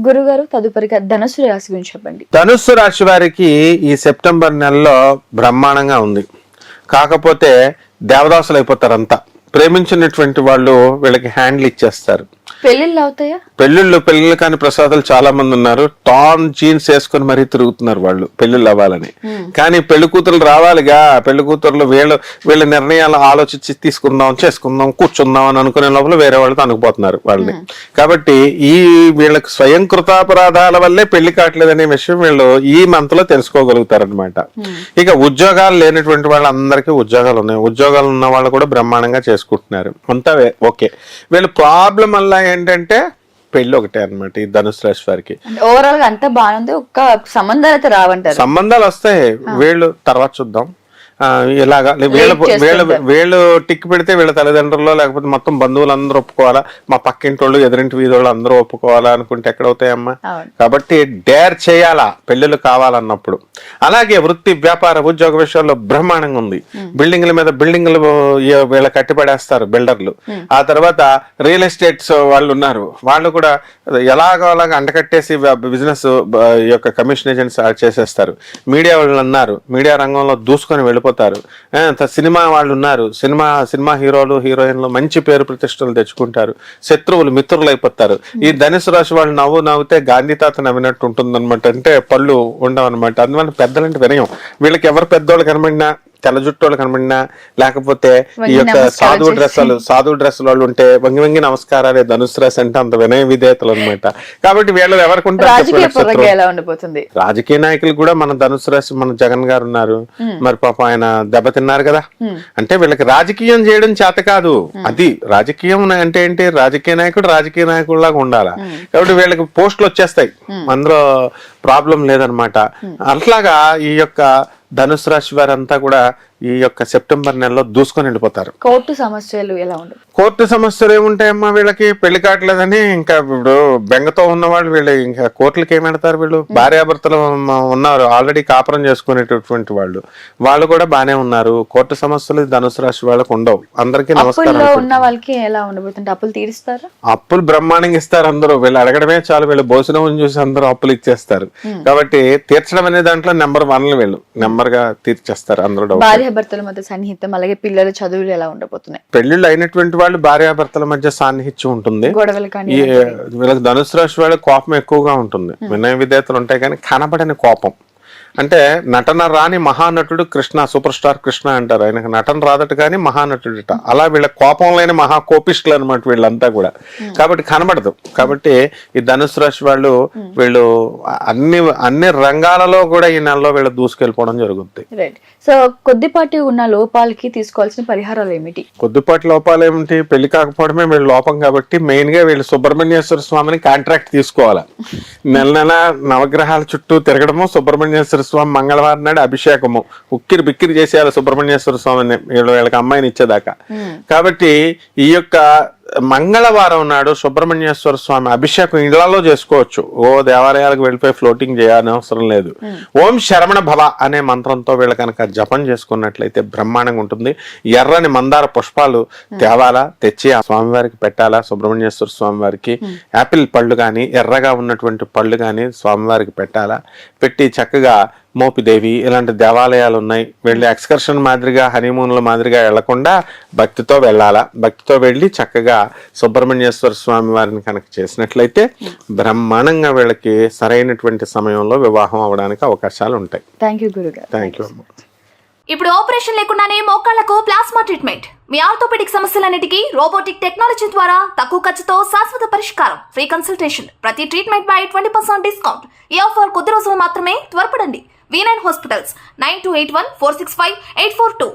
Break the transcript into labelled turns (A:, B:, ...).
A: గురుగారు తదుపరిగా ధనుసు రాశి గురించి చెప్పండి.
B: ధనుస్సు రాశి వారికి ఈ సెప్టెంబర్ నెలలో బ్రహ్మాండంగా ఉంది. కాకపోతే దేవదాసులు అయిపోతారంతా. ప్రేమించినటువంటి వాళ్ళు వీళ్ళకి హ్యాండిల్ ఇచ్చేస్తారు.
A: పెళ్లిళ్ళు అవుతాయా?
B: పెళ్లిళ్ళు కాని ప్రసాదాలు చాలా మంది ఉన్నారు. టాన్ జీన్స్ వేసుకొని మరీ తిరుగుతున్నారు వాళ్ళు పెళ్లిళ్ళు అవ్వాలని. కానీ పెళ్లి కూతురు రావాలిగా. పెళ్లి కూతురులు వీళ్ళ నిర్ణయాలు ఆలోచించి తీసుకుందాం, చేసుకుందాం, కూర్చుందాం అని అనుకునే లోపల వేరే వాళ్ళతో అనుకుపోతున్నారు వాళ్ళని. కాబట్టి వీళ్ళకి స్వయం కృతాపరాధాల వల్లే పెళ్లి కావట్లేదనే విషయం వీళ్ళు ఈ మంత్ లో తెలుసుకోగలుగుతారు అనమాట. ఇక ఉద్యోగాలు లేనటువంటి వాళ్ళందరికీ ఉద్యోగాలు ఉన్నాయి. ఉద్యోగాలు ఉన్న వాళ్ళు కూడా బ్రహ్మాండంగా చేసుకుంటున్నారు. అంతా ఓకే. వీళ్ళ ప్రాబ్లం వల్ల ఏంటంటే పెళ్లి ఒకటే అనమాట ఈ ధనుసు రాశి వారికి.
A: ఓవరాల్ గా అంతా బాగుంది, ఒక్క సంబంధాలు అయితే రావంటారు.
B: సంబంధాలు వస్తాయి, వీళ్ళు తర్వాత చూద్దాం. ఇలాగా వీళ్ళు టిక్ పెడితే వీళ్ళ తల్లిదండ్రులు లేకపోతే మొత్తం బంధువులు అందరూ ఒప్పుకోవాలా, మా పక్కింటి వాళ్ళు ఎదురింటి వీధి వాళ్ళు అందరూ ఒప్పుకోవాలా అనుకుంటే ఎక్కడవుతాయమ్మా. కాబట్టి డేర్ చేయాలా పెళ్లిళ్ళు కావాలన్నప్పుడు. అలాగే వృత్తి వ్యాపార ఉద్యోగ విషయాల్లో బ్రహ్మాండంగా ఉంది. బిల్డింగ్ల మీద బిల్డింగ్లు వీళ్ళ కట్టిపడేస్తారు బిల్డర్లు. ఆ తర్వాత రియల్ ఎస్టేట్స్ వాళ్ళు ఉన్నారు, వాళ్ళు కూడా ఎలాగో అలాగా అంటకట్టేసి బిజినెస్ యొక్క కమిషన్ ఏజెంట్స్ చేసేస్తారు. మీడియా వాళ్ళు ఉన్నారు, మీడియా రంగంలో దూసుకొని వెళ్ళిపోతారు. సినిమా వాళ్ళు ఉన్నారు, సినిమా హీరోలు హీరోయిన్లు మంచి పేరు ప్రతిష్టలు తెచ్చుకుంటారు. శత్రువులు మిత్రులు అయిపోతారు. ఈ ధనుసు రాశి వాళ్ళు నవ్వుతే గాంధీ తాత నవ్వినట్టు ఉంటుంది అనమాట. అంటే పళ్ళు ఉండవు అనమాట. అందువల్ల పెద్దలంటే వినయం. వీళ్ళకి ఎవరు పెద్దోళ్ళు కనబడినా, తెల్ల జుట్టు వాళ్ళు కనబడినా, లేకపోతే ఈ యొక్క సాధువు డ్రెస్సులు వాళ్ళు ఉంటే వంగి నమస్కారాలే ధనుసు రాశి అంటే అంత వినయ విధేయతలు అనమాట. కాబట్టి వీళ్ళు ఎవరికి ఉంటారు? రాజకీయ నాయకులు కూడా మన ధనుసు రాశి, మన జగన్ గారు ఉన్నారు. మరి పాప ఆయన దెబ్బతిన్నారు కదా. అంటే వీళ్ళకి రాజకీయం చేయడం చేత కాదు. అది రాజకీయం అంటే ఏంటి? రాజకీయ నాయకుడు లాగా ఉండాలా. కాబట్టి వీళ్ళకి పోస్టులు వచ్చేస్తాయి, అందులో ప్రాబ్లం లేదనమాట. అట్లాగా ఈ యొక్క ధనుసు రాశి వారంతా కూడా ఈ యొక్క సెప్టెంబర్ నెలలో దూసుకొని వెళ్ళిపోతారు.
A: కోర్టు సమస్యలు ఎలా ఉండవు?
B: కోర్టు సమస్యలు ఏముంటాయమ్మా, వీళ్ళకి పెళ్లి కావట్లేదని ఇంకా ఇప్పుడు బెంగతో ఉన్నవాళ్ళు వీళ్ళు ఇంకా కోర్టులకి ఏమెడతారు. వీళ్ళు భార్యాభర్తలు ఉన్నారు, ఆల్రెడీ కాపురం చేసుకునేటటువంటి వాళ్ళు కూడా బానే ఉన్నారు. కోర్టు సమస్యలు ధనుసు రాశి వాళ్ళకి ఉండవు. అందరికీ నమస్కారం.
A: ఉన్న వాళ్ళకి ఎలా ఉండబోతుంటే అప్పులు తీరుస్తారు?
B: అప్పులు బ్రహ్మాండంగా ఇస్తారు అందరూ. వీళ్ళు అడగడమే చాలు, వీళ్ళు భోజనం చూసి అందరూ అప్పులు ఇచ్చేస్తారు. కాబట్టి తీర్చడం అనే దాంట్లో నెంబర్ 1 వీళ్ళు నెంబర్ గా తీర్చేస్తారు అందరూ.
A: భర్తల మధ్య సన్నిహితం, అలాగే పిల్లల చదువులు ఎలా ఉండబోతున్నాయి?
B: పెళ్లిళ్ళు అయినటువంటి వాళ్ళు భార్యాభర్తల మధ్య సాన్నిహిత్యం ఉంటుంది. వీళ్ళకి ధనుసు రాశి వాళ్ళ కోపం ఎక్కువగా ఉంటుంది. వినయ విధేయతలు ఉంటాయి కానీ కనబడని కోపం. అంటే నటన రాని మహానటుడు కృష్ణ, సూపర్ స్టార్ కృష్ణ అంటారు. ఆయనకు నటన రాదట కానీ మహానటుడిట. అలా వీళ్ళ కోపం లేని మహా కోపిష్టులు అనమాట వీళ్ళంతా కూడా. కాబట్టి కనబడదు. కాబట్టి ఈ ధనుసు రాశి వీళ్ళు అన్ని రంగాలలో కూడా ఈ నెలలో వీళ్ళు దూసుకెళ్ళిపోవడం జరుగుతుంది.
A: సో కొద్దిపాటి ఉన్న లోపాలకి తీసుకోవాల్సిన పరిహారాలు ఏమిటి?
B: కొద్దిపాటి లోపాలు ఏమిటి? పెళ్లి కాకపోవడమే వీళ్ళ లోపం. కాబట్టి మెయిన్ గా వీళ్ళు సుబ్రహ్మణ్యేశ్వర స్వామిని కాంట్రాక్ట్ తీసుకోవాలా. నెల నవగ్రహాల చుట్టూ తిరగడము, సుబ్రహ్మణ్యేశ్వర స్వామి మంగళవారం నాడు అభిషేకము ఉక్కిరి బిక్కిరి చేసేయాలి సుబ్రహ్మణ్యేశ్వర స్వామిని వీళ్ళకి అమ్మాయిని ఇచ్చేదాకా. కాబట్టి ఈ యొక్క మంగళవారం నాడు సుబ్రహ్మణ్యేశ్వర స్వామి అభిషేకం ఇళ్లలో చేసుకోవచ్చు. దేవాలయాలకు వెళ్ళిపోయి ఫ్లోటింగ్ చేయాలని అవసరం లేదు. ఓం శరవణ భవ అనే మంత్రంతో వీళ్ళ కనుక జపం చేసుకున్నట్లయితే బ్రహ్మాండంగా ఉంటుంది. ఎర్రని మందార పుష్పాలు తేవాలా, తెచ్చి ఆ స్వామివారికి పెట్టాలా. సుబ్రహ్మణ్యేశ్వర స్వామివారికి యాపిల్ పళ్ళు కానీ ఎర్రగా ఉన్నటువంటి పళ్ళు కానీ స్వామివారికి పెట్టాలా. పెట్టి చక్కగా మోపిదేవి ఇలాంటి దేవాలయాలు ఉన్నాయి. వెళ్ళి ఎక్స్కర్షన్ మాదిరిగా హనీమూన్ల మాదిరిగా వెళ్లకుండా భక్తితో వెళ్ళాలా. భక్తితో వెళ్ళి చక్కగా సుబ్రహ్మణ్యేశ్వర స్వామి వారిని కనుక చేసినట్లయితే బ్రహ్మాండంగా వీళ్ళకి సరైనటువంటి సమయంలో వివాహం అవడానికి అవకాశాలు ఉంటాయి.
A: థ్యాంక్ యూ గురుగారు.
B: Thank you.
C: ఇప్పుడు ఆపరేషన్ లేకుండానే మోకాళ్లకు ప్లాస్మా ట్రీట్మెంట్. మీ ఆర్థోపెడిక్ సమస్యలన్నిటికీ రోబోటిక్ టెక్నాలజీ ద్వారా తక్కువ ఖర్చుతో శాశ్వత పరిష్కారం. Free consultation. ప్రతి ట్రీట్మెంట్ పై 20% డిస్కౌంట్. ఈ ఆఫర్ కొద్ది రోజులు మాత్రమే. త్వరపడండి. V9 hospitals 9281465842.